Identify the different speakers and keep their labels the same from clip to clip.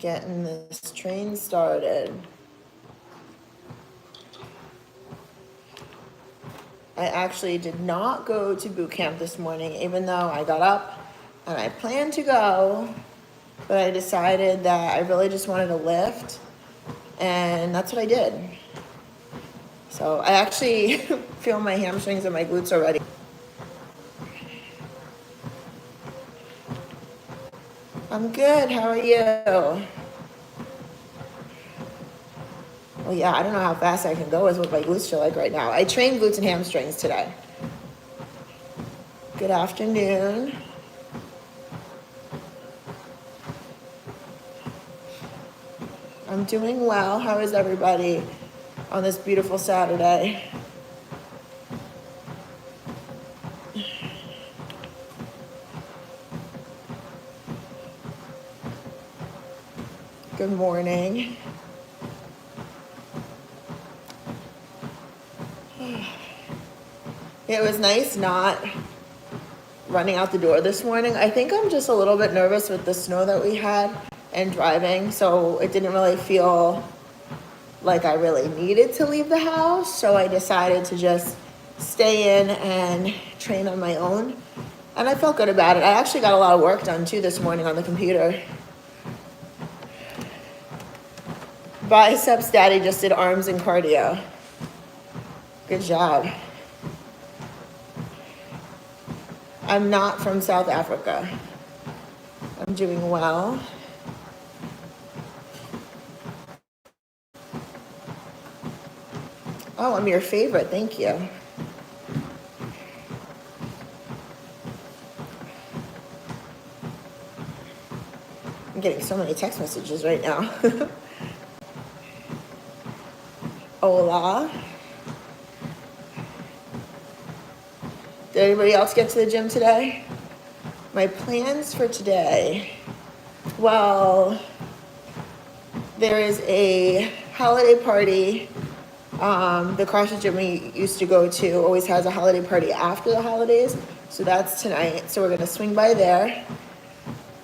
Speaker 1: Getting this train started. I actually did not go to boot camp this morning, even though I got up and I planned to go, but I decided that I really just wanted to lift, and that's what I did. So I actually feel my hamstrings and my glutes already. I'm good, how are you? Well, yeah, I don't know how fast I can go is what my glutes feel like right now. I trained glutes and hamstrings today. Good afternoon. I'm doing well. How is everybody on this beautiful Saturday? Good morning. It was nice not running out the door this morning. I think I'm just a little bit nervous with the snow that we had and driving, so it didn't really feel like I really needed to leave the house, so I decided to just stay in and train on my own, and I felt good about it. I actually got a lot of work done too this morning on the computer. Biceps Daddy just did arms and cardio. Good job. I'm not from South Africa. I'm doing well. Oh, I'm your favorite. Thank you. I'm getting so many text messages right now. Hola. Did anybody else get to the gym today? My plans for today. Well, there is a holiday party. The CrossFit gym we used to go to always has a holiday party after the holidays. So that's tonight. So we're going to swing by there.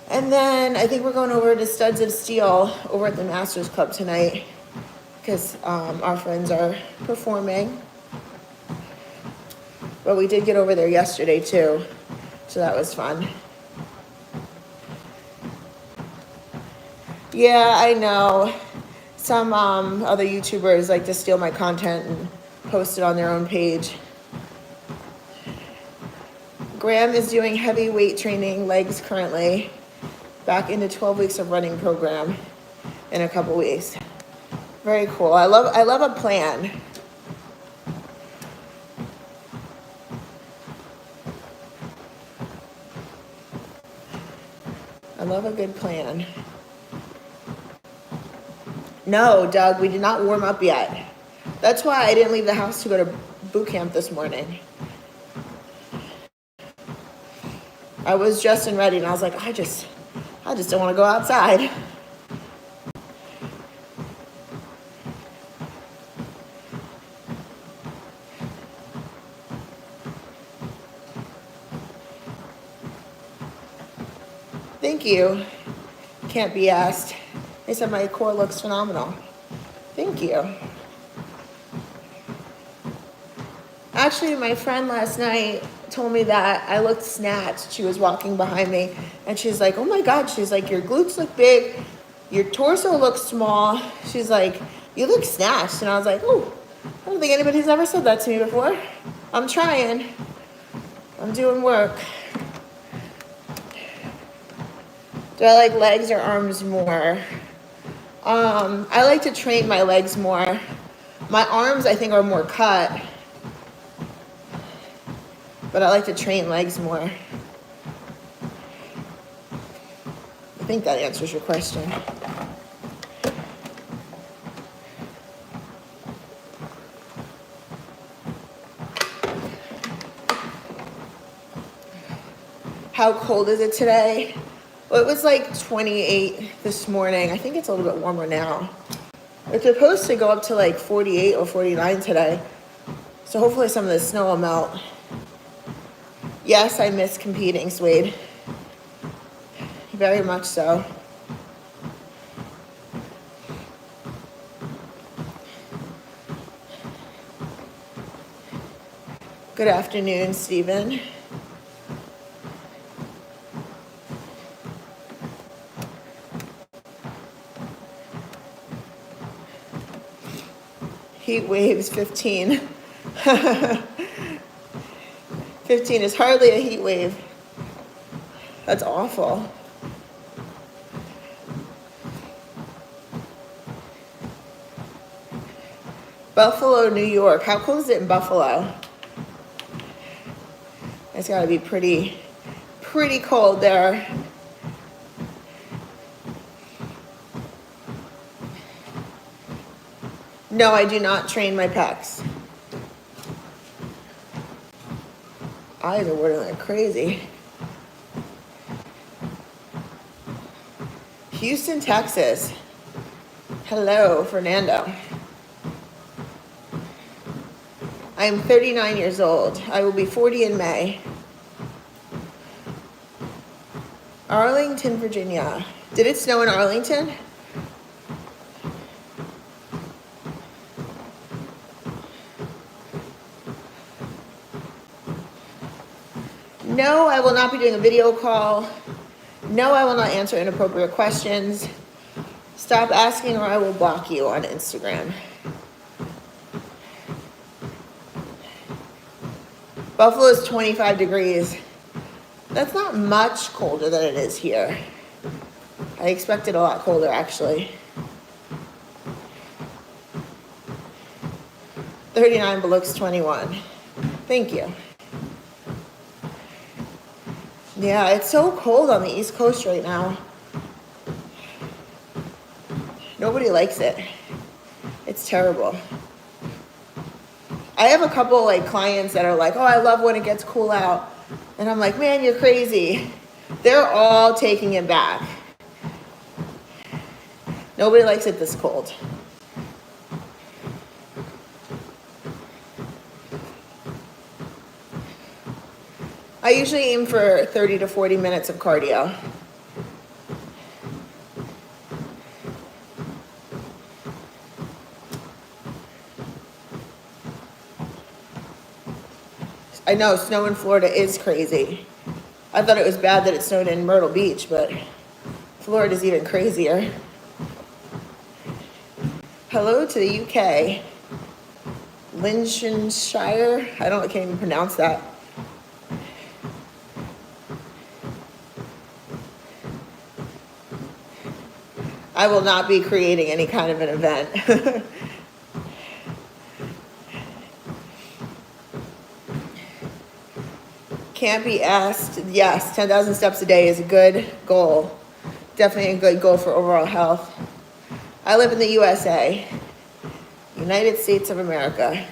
Speaker 1: And then I think we're going over to Studs of Steel over at the Masters Club tonight because our friends are performing. But we did get over there yesterday too, so that was fun. Yeah, I know. Some other YouTubers like to steal my content and post it on their own page. Graham is doing heavy weight training, legs currently, back into 12 weeks of running program in a couple weeks. Very cool. I love a plan. I love a good plan. No, Doug, we did not warm up yet. That's why I didn't leave the house to go to boot camp this morning. I was dressed and ready, and I was like, I just don't want to go outside. Thank you. Can't be asked. They said my core looks phenomenal. Thank you. Actually, my friend last night told me that I looked snatched. She was walking behind me, and she's like, oh my God, she's like, your glutes look big, your torso looks small. She's like, you look snatched. And I was like, oh, I don't think anybody's ever said that to me before. I'm trying. I'm doing work. Do I like legs or arms more? I like to train my legs more. My arms, I think, are more cut. But I like to train legs more. I think that answers your question. How cold is it today? Well, it was like 28 this morning. I think it's a little bit warmer now. It's supposed to go up to like 48 or 49 today. So hopefully some of the snow will melt. Yes, I miss competing, Swade. Very much so. Good afternoon, Stephen. Heat waves 15. 15 is hardly a heat wave. That's awful. Buffalo, New York. How cold is it in Buffalo? It's got to be pretty cold there. No, I do not train my pecs. Eyes are watering like crazy. Houston, Texas. Hello, Fernando. I am 39 years old. I will be 40 in May. Arlington, Virginia. Did it snow in Arlington? No, I will not be doing a video call. No, I will not answer inappropriate questions. Stop asking or I will block you on Instagram. Buffalo is 25 degrees. That's not much colder than it is here. I expected a lot colder, actually. 39 but looks 21. Thank you. Yeah, it's so cold on the East Coast right now. Nobody likes it. It's terrible. I have a couple like clients that are like, oh, I love when it gets cool out. And I'm like, man, you're crazy. They're all taking it back. Nobody likes it this cold. I usually aim for 30 to 40 minutes of cardio. I know snow in Florida is crazy. I thought it was bad that it snowed in Myrtle Beach, but Florida's even crazier. Hello to the UK. Lincolnshire? I can't even pronounce that. I will not be creating any kind of an event. Can't be asked. Yes, 10,000 steps a day is a good goal. Definitely a good goal for overall health. I live in the USA, United States of America.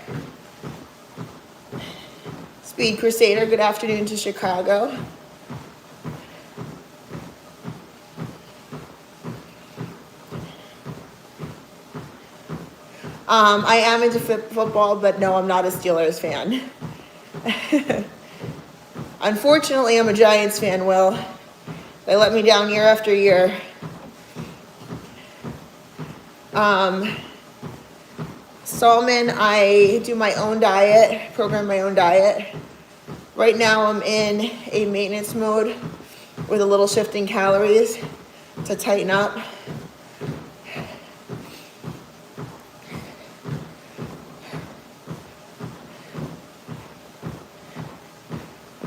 Speaker 1: Speed Crusader, good afternoon to Chicago. I am into football, but no, I'm not a Steelers fan. Unfortunately, I'm a Giants fan, Will. They let me down year after year. Salmon, I do my own diet, program my own diet. Right now, I'm in a maintenance mode with a little shifting calories to tighten up.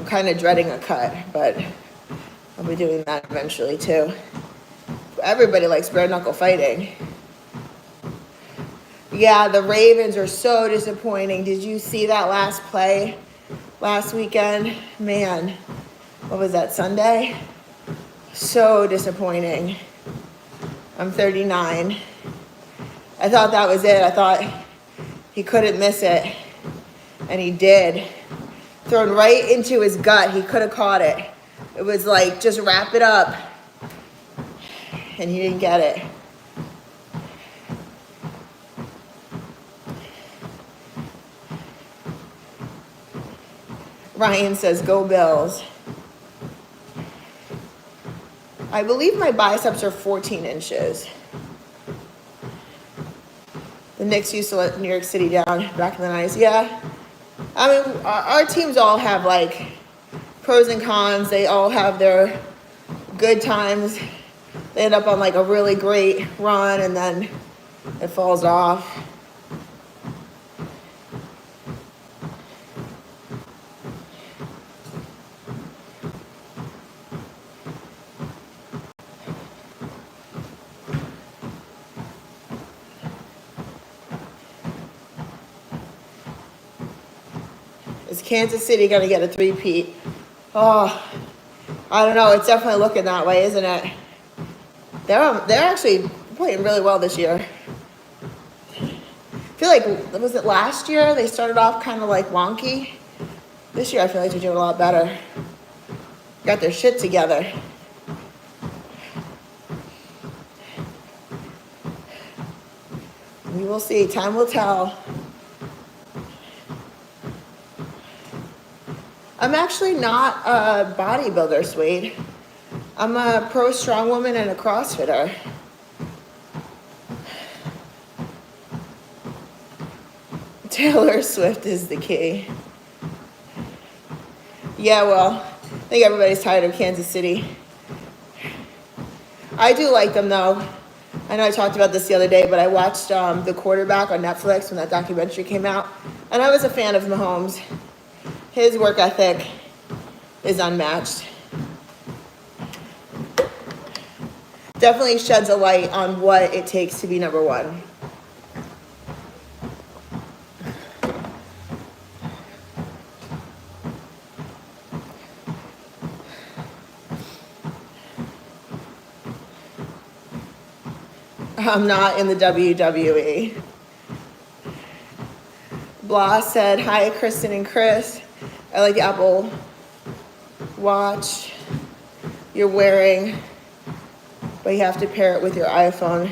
Speaker 1: Kind of dreading a cut, but I'll be doing that eventually too. Everybody likes bare knuckle fighting. Yeah, the Ravens are so disappointing. Did you see that last play last weekend? Man, what was that, Sunday? So disappointing. I'm 39. I thought that was it. I thought he couldn't miss it, and he did. Thrown right into his gut. He could have caught it. It was like, just wrap it up. And he didn't get it. Ryan says, go Bills. I believe my biceps are 14 inches. The Knicks used to let New York City down back in the 90s. Yeah. I mean, our teams all have like pros and cons. They all have their good times. They end up on like a really great run and then it falls off. Is Kansas City going to get a three-peat? Oh, I don't know. It's definitely looking that way, isn't it? They're actually playing really well this year. I feel like, was it last year? They started off kind of like wonky. This year I feel like they're doing a lot better. Got their shit together. We will see. Time will tell. I'm actually not a bodybuilder, Swede. I'm a pro strong woman and a CrossFitter. Taylor Swift is the key. Yeah, well, I think everybody's tired of Kansas City. I do like them, though. I know I talked about this the other day, but I watched The Quarterback on Netflix when that documentary came out, and I was a fan of Mahomes. His work ethic is unmatched. Definitely sheds a light on what it takes to be number one. I'm not in the WWE. Blah said, hi, Kristen and Chris. I like the Apple Watch you're wearing, but you have to pair it with your iPhone.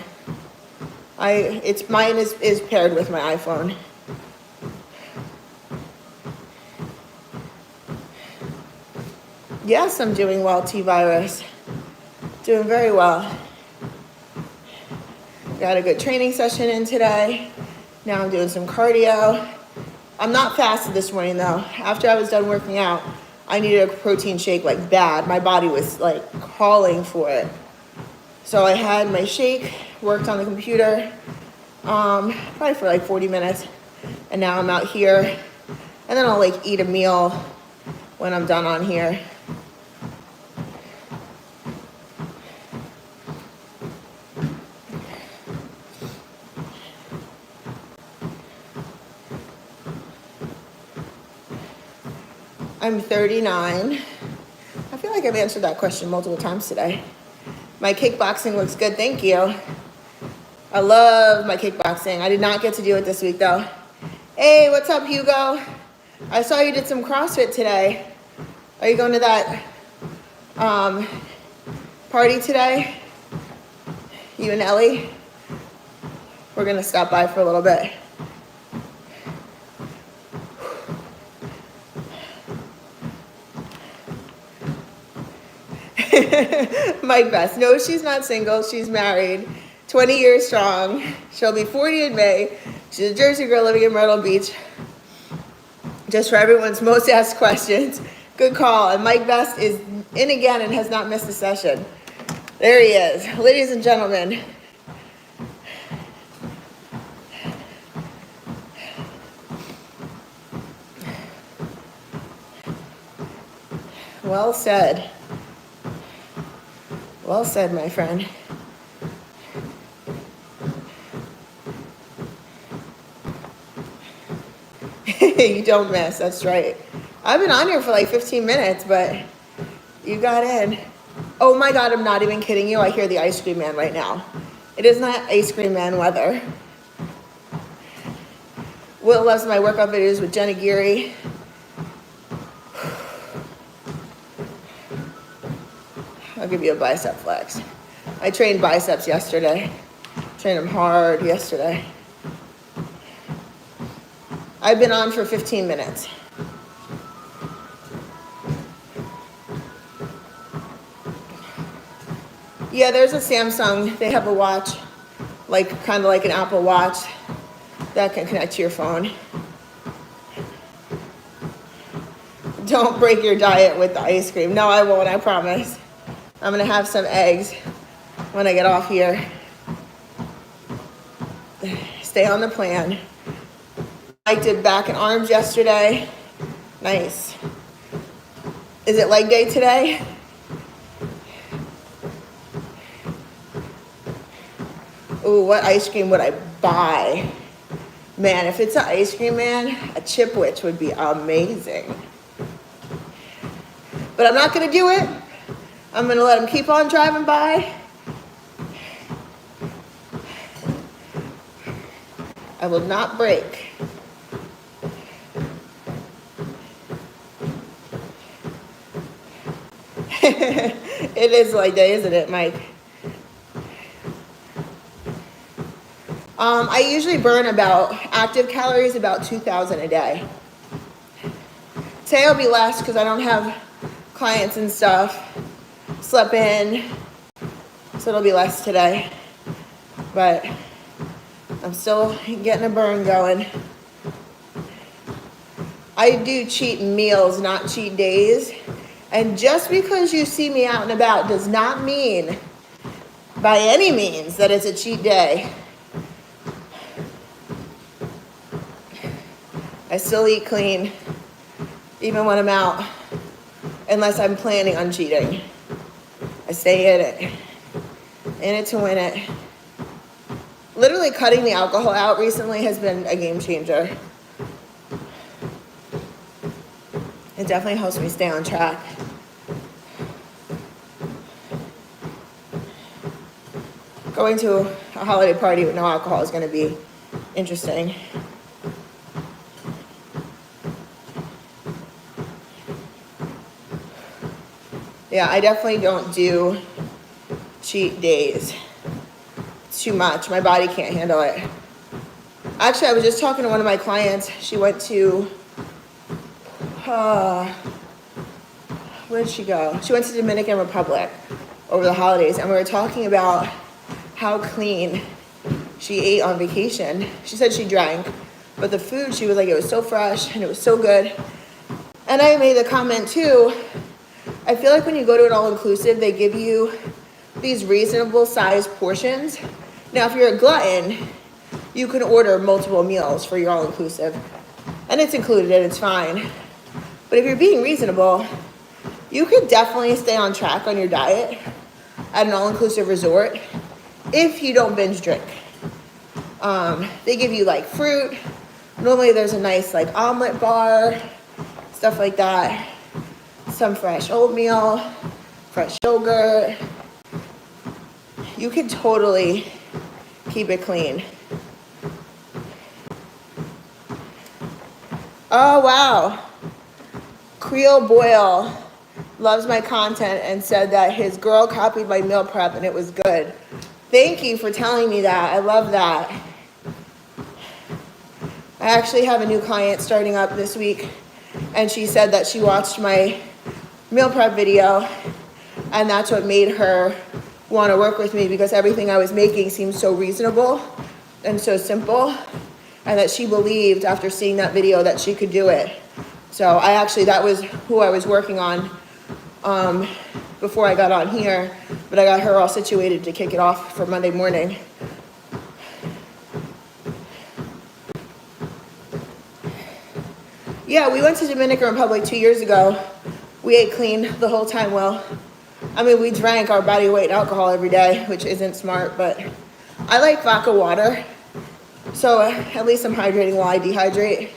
Speaker 1: Mine is paired with my iPhone. Yes, I'm doing well, T-Virus. Doing very well. Got a good training session in today. Now I'm doing some cardio. I'm not fasted this morning though. After I was done working out, I needed a protein shake like bad. My body was like calling for it. So I had my shake, worked on the computer, probably for like 40 minutes. And now I'm out here. And then I'll like eat a meal when I'm done on here. I'm 39. I feel like I've answered that question multiple times today. My kickboxing looks good, thank you. I love my kickboxing. I did not get to do it this week though. Hey, what's up, Hugo? I saw you did some CrossFit today. Are you going to that party today? You and Ellie? We're gonna stop by for a little bit. Mike Best. No, she's not single. She's married. 20 years strong. She'll be 40 in May. She's a Jersey girl living in Myrtle Beach. Just for everyone's most asked questions. Good call. And Mike Best is in again and has not missed a session. There he is. Ladies and gentlemen. Well said. Well said, my friend. You don't miss, that's right. I've been on here for like 15 minutes, but you got in. Oh my God, I'm not even kidding you. I hear the ice cream man right now. It is not ice cream man weather. Will loves my workout videos with Jenna Geary. I'll give you a bicep flex. I trained biceps yesterday. Trained them hard yesterday. I've been on for 15 minutes. Yeah, there's a Samsung. They have a watch, like kind of like an Apple Watch that can connect to your phone. Don't break your diet with the ice cream. No, I won't, I promise. I'm gonna have some eggs when I get off here. Stay on the plan. I did back and arms yesterday. Nice. Is it leg day today? Ooh, what ice cream would I buy? Man, if it's an ice cream man, a Chipwich would be amazing. But I'm not gonna do it. I'm gonna let him keep on driving by. I will not break. It is like that, isn't it, Mike? I usually burn about active calories about 2,000 a day. Today will be less because I don't have clients and stuff. Slept in, so it'll be less today. But I'm still getting a burn going. I do cheat meals, not cheat days. And just because you see me out and about does not mean by any means that it's a cheat day. I still eat clean, even when I'm out, unless I'm planning on cheating. I stay in it to win it. Literally cutting the alcohol out recently has been a game changer. It definitely helps me stay on track. Going to a holiday party with no alcohol is going to be interesting. Yeah, I definitely don't do cheat days. It's too much. My body can't handle it. Actually, I was just talking to one of my clients. She went to, where did she go? She went to Dominican Republic over the holidays, and we were talking about how clean she ate on vacation. She said she drank, but the food, she was like, it was so fresh and it was so good. And I made the comment too, I feel like when you go to an all-inclusive, they give you these reasonable sized portions. Now, if you're a glutton, you can order multiple meals for your all-inclusive, and it's included and it's fine. But if you're being reasonable, you could definitely stay on track on your diet at an all-inclusive resort if you don't binge drink. They give you like fruit. Normally there's a nice like omelet bar, stuff like that. Some fresh oatmeal, fresh yogurt. You can totally keep it clean. Oh, wow. Creole Boyle loves my content and said that his girl copied my meal prep and it was good. Thank you for telling me that. I love that. I actually have a new client starting up this week, and she said that she watched my meal prep video, and that's what made her want to work with me, because everything I was making seemed so reasonable and so simple, and that she believed after seeing that video that she could do it. So that was who I was working on before I got on here, but I got her all situated to kick it off for Monday morning. Yeah, we went to Dominican Republic 2 years ago. We ate clean the whole time. Well, I mean, we drank our body weight in alcohol every day, which isn't smart, but I like vodka water. So at least I'm hydrating while I dehydrate.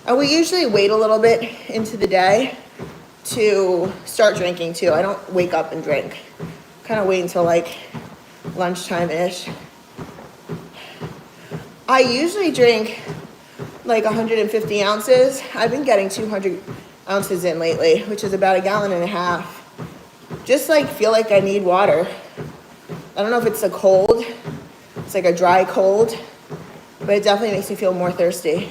Speaker 1: And we usually wait a little bit into the day to start drinking too. I don't wake up and drink. Kind of wait until like lunchtime-ish. I usually drink like 150 ounces. I've been getting 200 ounces in lately, which is about 1.5 gallons. Just like feel like I need water. I don't know if it's a cold. It's like a dry cold, but it definitely makes me feel more thirsty.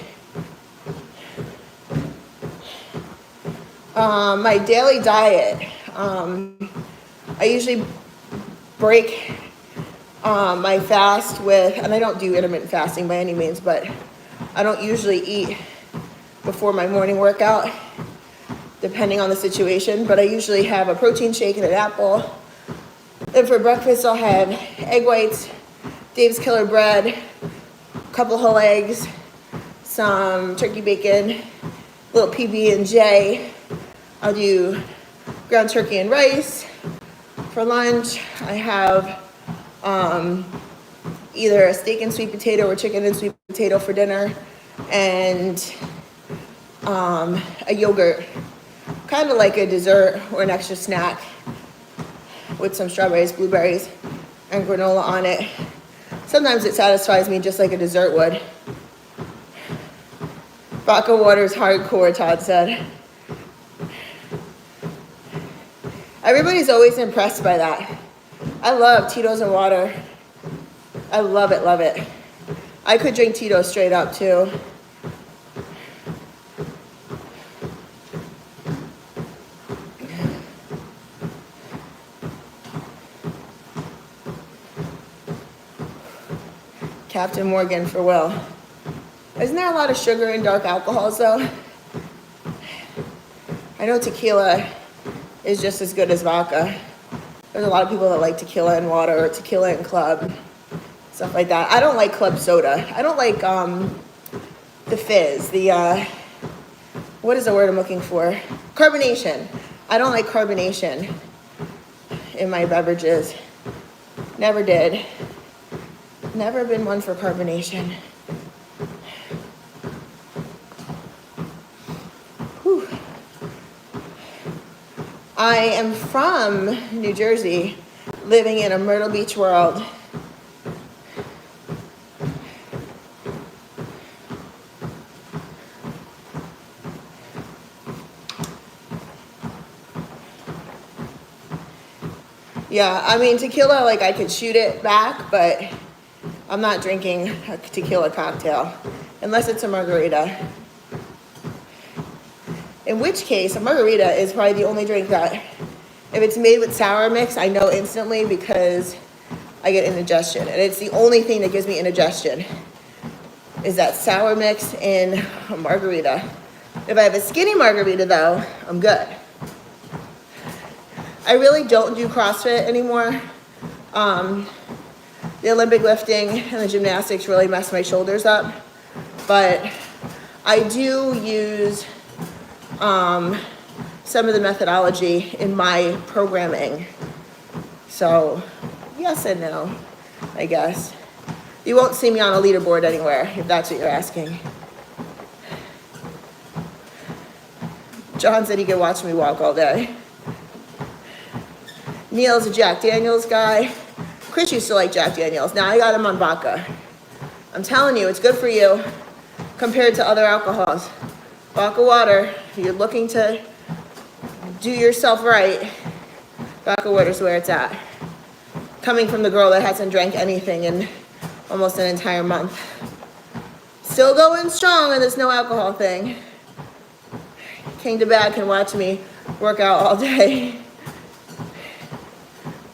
Speaker 1: My daily diet, I usually break my fast with, and I don't do intermittent fasting by any means, but I don't usually eat before my morning workout. depending on the situation, but I usually have a protein shake and an apple. And for breakfast, I'll have egg whites, Dave's Killer bread, a couple whole eggs, some turkey bacon, a little PB&J. I'll do ground turkey and rice. For lunch, I have either a steak and sweet potato or chicken and sweet potato for dinner, and a yogurt, kind of like a dessert or an extra snack with some strawberries, blueberries, and granola on it. Sometimes it satisfies me just like a dessert would. Vodka water is hardcore, Todd said. Everybody's always impressed by that. I love Tito's and water. I love it, love it. I could drink Tito's straight up too. Captain Morgan for Will. Isn't there a lot of sugar in dark alcohols though? I know tequila is just as good as vodka. There's a lot of people that like tequila and water or tequila and club, stuff like that. I don't like club soda. I don't like the fizz, what is the word I'm looking for? Carbonation. I don't like carbonation in my beverages. Never did. Never been one for carbonation. Whew. I am from New Jersey, living in a Myrtle Beach world. Yeah, I mean, tequila, like I could shoot it back, but I'm not drinking a tequila cocktail unless it's a margarita. In which case, a margarita is probably the only drink that, if it's made with sour mix, I know instantly because I get indigestion. And it's the only thing that gives me indigestion is that sour mix in a margarita. If I have a skinny margarita though, I'm good. I really don't do CrossFit anymore. The Olympic lifting and the gymnastics really mess my shoulders up. But I do use some of the methodology in my programming. So yes and no, I guess. You won't see me on a leaderboard anywhere, if that's what you're asking. John said he could watch me walk all day. Neil's a Jack Daniels guy. Chris used to like Jack Daniels. Now I got him on vodka. I'm telling you, it's good for you compared to other alcohols. Vodka water, if you're looking to do yourself right, vodka water's where it's at. Coming from the girl that hasn't drank anything in almost an entire month. Still going strong on this no alcohol thing. King to Bad can watch me work out all day.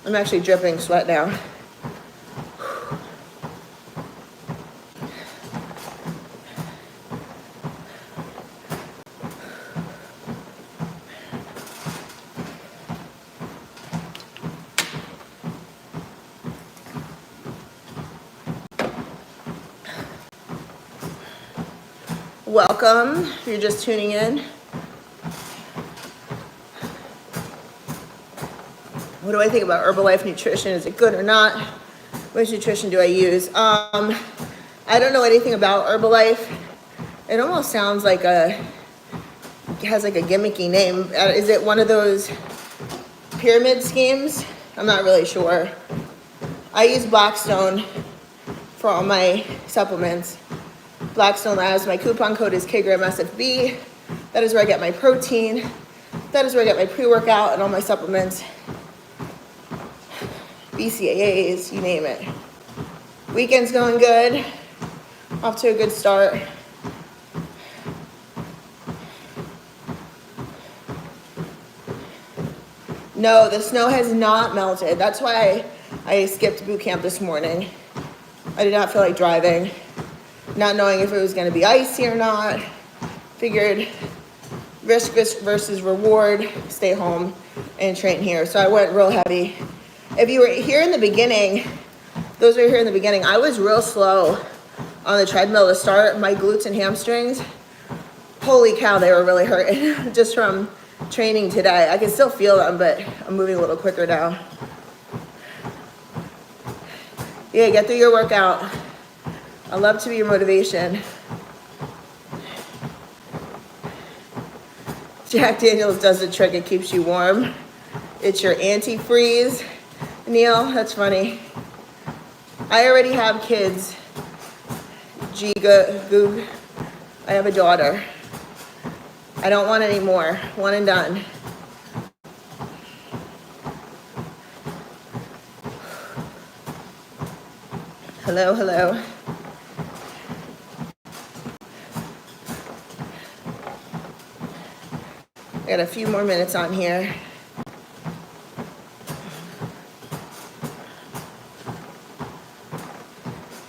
Speaker 1: I'm actually dripping sweat now. Welcome, if you're just tuning in. What do I think about Herbalife nutrition? Is it good or not? Which nutrition do I use? I don't know anything about Herbalife. It almost sounds like it has like a gimmicky name. Is it one of those pyramid schemes? I'm not really sure. I use Blackstone for all my supplements. Blackstone Labs, my coupon code is KristenGraham.KG. That is where I get my protein. That is where I get my pre-workout and all my supplements. BCAAs, you name it. Weekend's going good. Off to a good start. No, the snow has not melted. That's why I skipped boot camp this morning. I did not feel like driving. Not knowing if it was going to be icy or not. Figured risk versus reward, stay home and train here. So I went real heavy. If you were here in the beginning, those who were here in the beginning, I was real slow on the treadmill to start. My glutes and hamstrings, holy cow, they were really hurting just from training today. I can still feel them, but I'm moving a little quicker now. Yeah, get through your workout. I love to be your motivation. Jack Daniels does the trick, it keeps you warm. It's your antifreeze. Neil, that's funny. I already have kids. Goog. I have a daughter. I don't want any more. One and done. Hello, hello. I got a few more minutes on here.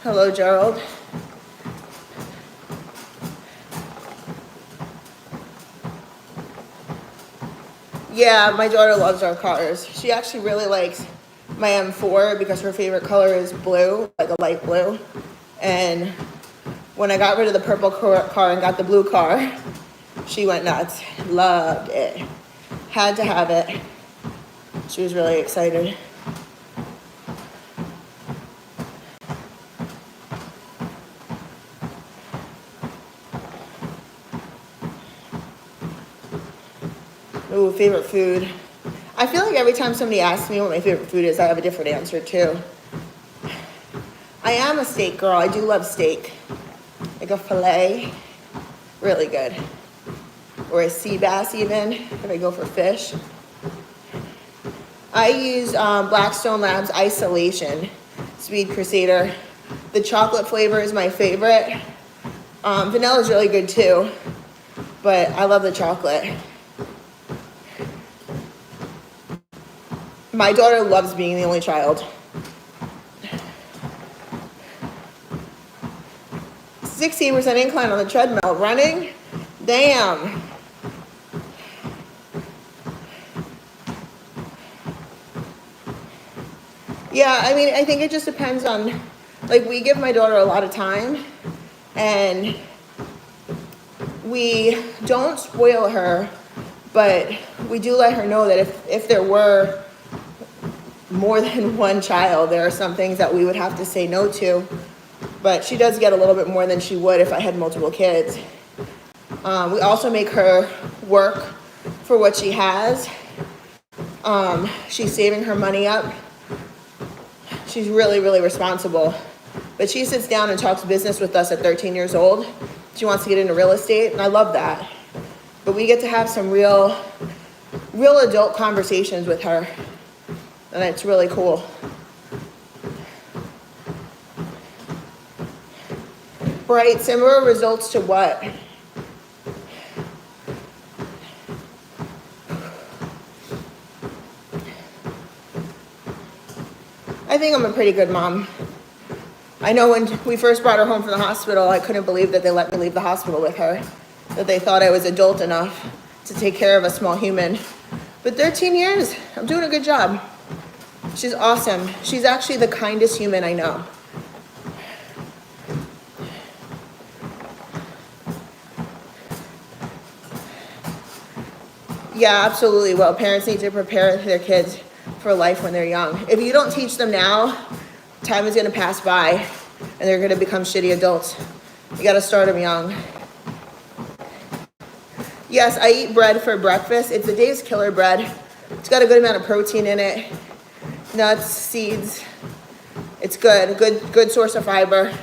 Speaker 1: Hello, Gerald. Yeah, my daughter loves our cars. She actually really likes my M4 because her favorite color is blue, like a light blue. And when I got rid of the purple car and got the blue car, she went nuts. Loved it. Had to have it. She was really excited. Ooh, favorite food. I feel like every time somebody asks me what my favorite food is, I have a different answer too. I am a steak girl. I do love steak. Like a filet. Really good. Or a sea bass even, if I go for fish. I use Blackstone Labs Isolation Speed Crusader. The chocolate flavor is my favorite. Vanilla is really good too, but I love the chocolate. My daughter loves being the only child. 16% incline on the treadmill. Running? Damn. Yeah, I mean, I think it just depends on, like, we give my daughter a lot of time, and we don't spoil her, but we do let her know that if there were more than one child, there are some things that we would have to say no to, but she does get a little bit more than she would if I had multiple kids. We also make her work for what she has. She's saving her money up. She's really, really responsible. But she sits down and talks business with us at 13 years old. She wants to get into real estate, and I love that. But we get to have some real adult conversations with her, and it's really cool. Bright, similar results to what? I think I'm a pretty good mom. I know when we first brought her home from the hospital, I couldn't believe that they let me leave the hospital with her, that they thought I was adult enough to take care of a small human. But 13 years, I'm doing a good job. She's awesome. She's actually the kindest human I know. Yeah, absolutely. Well, parents need to prepare their kids for life when they're young. If you don't teach them now, time is going to pass by and they're going to become shitty adults. You got to start them young. Yes, I eat bread for breakfast. It's a Dave's Killer bread. It's got a good amount of protein in it. Nuts, seeds. It's good source of fiber.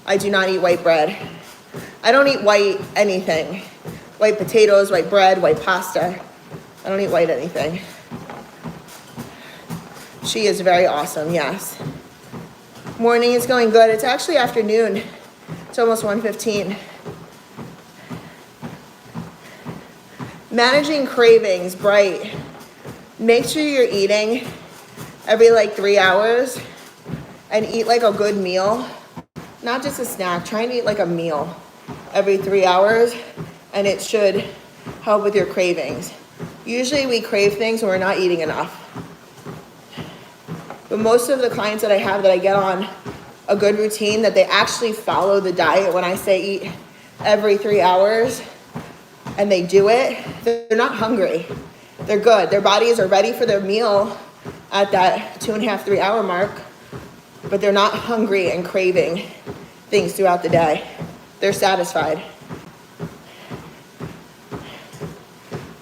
Speaker 1: I do not eat white bread. I don't eat white anything. White potatoes, white bread, white pasta. I don't eat white anything. She is very awesome, yes. Morning is going good. It's actually afternoon. It's almost 1:15. Managing cravings, Bright. Make sure you're eating every 3 hours and eat a good meal. Not just a snack. Try and eat a meal every 3 hours, and it should help with your cravings. Usually we crave things when we're not eating enough. But most of the clients that I have that I get on a good routine, that they actually follow the diet when I say eat every 3 hours, and they do it, they're not hungry. They're good. Their bodies are ready for their meal at that 2.5, 3 hour mark, but they're not hungry and craving things throughout the day. They're satisfied.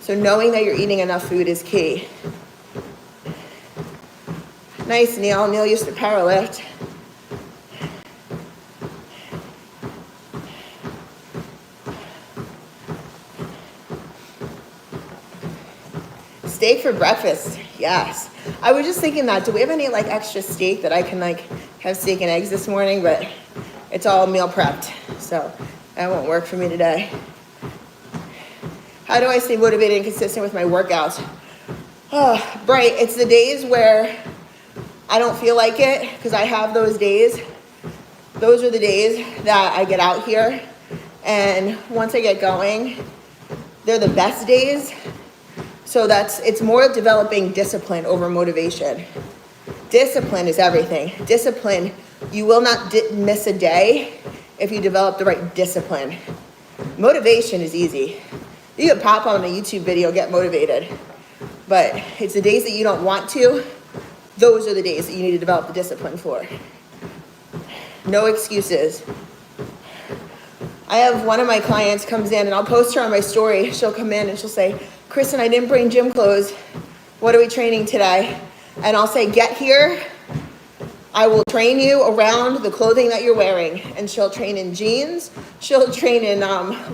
Speaker 1: So knowing that you're eating enough food is key. Nice, Neil. Neil used to powerlift. Steak for breakfast, yes. I was just thinking that, do we have any like extra steak that I can like have steak and eggs this morning? But it's all meal prepped, so that won't work for me today. How do I stay motivated and consistent with my workouts? Oh, Bright, it's the days where I don't feel like it, because I have those days. Those are the days that I get out here, and once I get going, they're the best days. So it's more developing discipline over motivation. Discipline is everything. Discipline, you will not miss a day if you develop the right discipline. Motivation is easy. You can pop on a YouTube video, get motivated. But it's the days that you don't want to, those are the days that you need to develop the discipline for. No excuses. I have one of my clients comes in, and I'll post her on my story. She'll come in and she'll say, Kristen, I didn't bring gym clothes. What are we training today? And I'll say, get here. I will train you around the clothing that you're wearing. And she'll train in jeans. She'll train in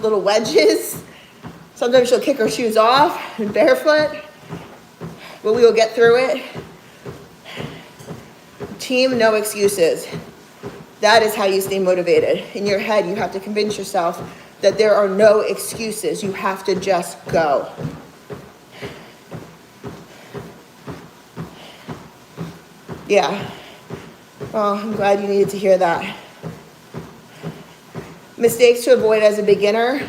Speaker 1: little wedges. Sometimes she'll kick her shoes off and barefoot. But we will get through it. Team, no excuses. That is how you stay motivated. In your head, you have to convince yourself that there are no excuses. You have to just go. Yeah. Well, I'm glad you needed to hear that. Mistakes to avoid as a beginner.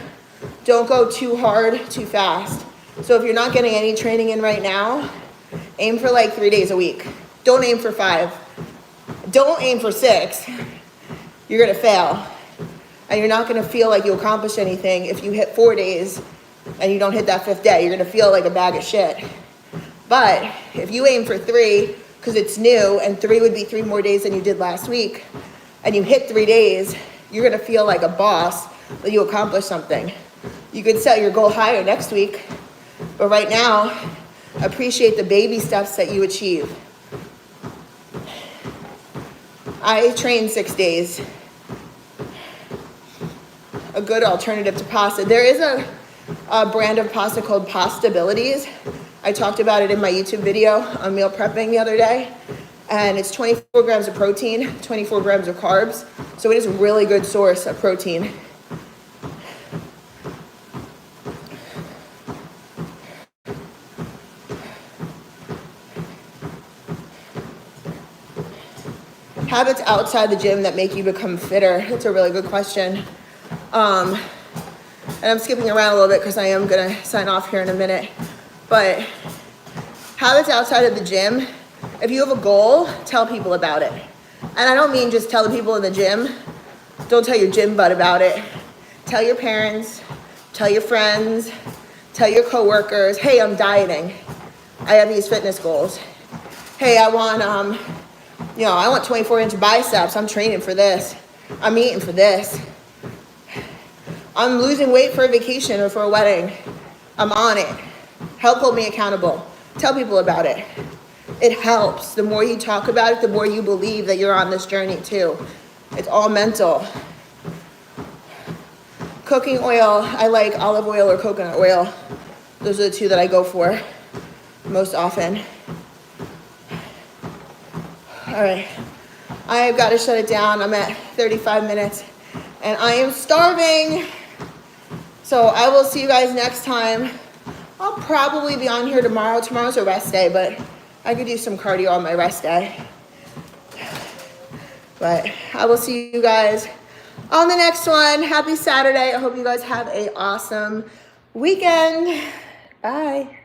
Speaker 1: Don't go too hard, too fast. So if you're not getting any training in right now, aim for like 3 days a week. Don't aim for 5. Don't aim for 6. You're going to fail. And you're not going to feel like you accomplished anything if you hit 4 days and you don't hit that 5th day. You're going to feel like a bag of shit. But if you aim for 3, because it's new, and 3 would be 3 more days than you did last week, and you hit 3 days, you're going to feel like a boss that you accomplished something. You could set your goal higher next week, but right now, appreciate the baby steps that you achieve. I train 6 days. A good alternative to pasta. There is a brand of pasta called Pastabilities. I talked about it in my YouTube video on meal prepping the other day. And it's 24 grams of protein, 24 grams of carbs. So it is a really good source of protein. Habits outside the gym that make you become fitter. That's a really good question. And I'm skipping around a little bit because I am going to sign off here in a minute. But habits outside of the gym, if you have a goal, tell people about it. And I don't mean just tell the people in the gym. Don't tell your gym bud about it. Tell your parents, tell your friends, tell your coworkers, hey, I'm dieting. I have these fitness goals. Hey, I want 24-inch biceps. I'm training for this. I'm eating for this. I'm losing weight for a vacation or for a wedding. I'm on it. Help hold me accountable. Tell people about it. It helps. The more you talk about it, the more you believe that you're on this journey too. It's all mental. Cooking oil, I like olive oil or coconut oil. Those are the 2 that I go for most often. All right, I've got to shut it down. I'm at 35 minutes and I am starving. So I will see you guys next time. I'll probably be on here tomorrow. Tomorrow's a rest day, but I could do some cardio on my rest day. But I will see you guys on the next one. Happy Saturday. I hope you guys have an awesome weekend. Bye.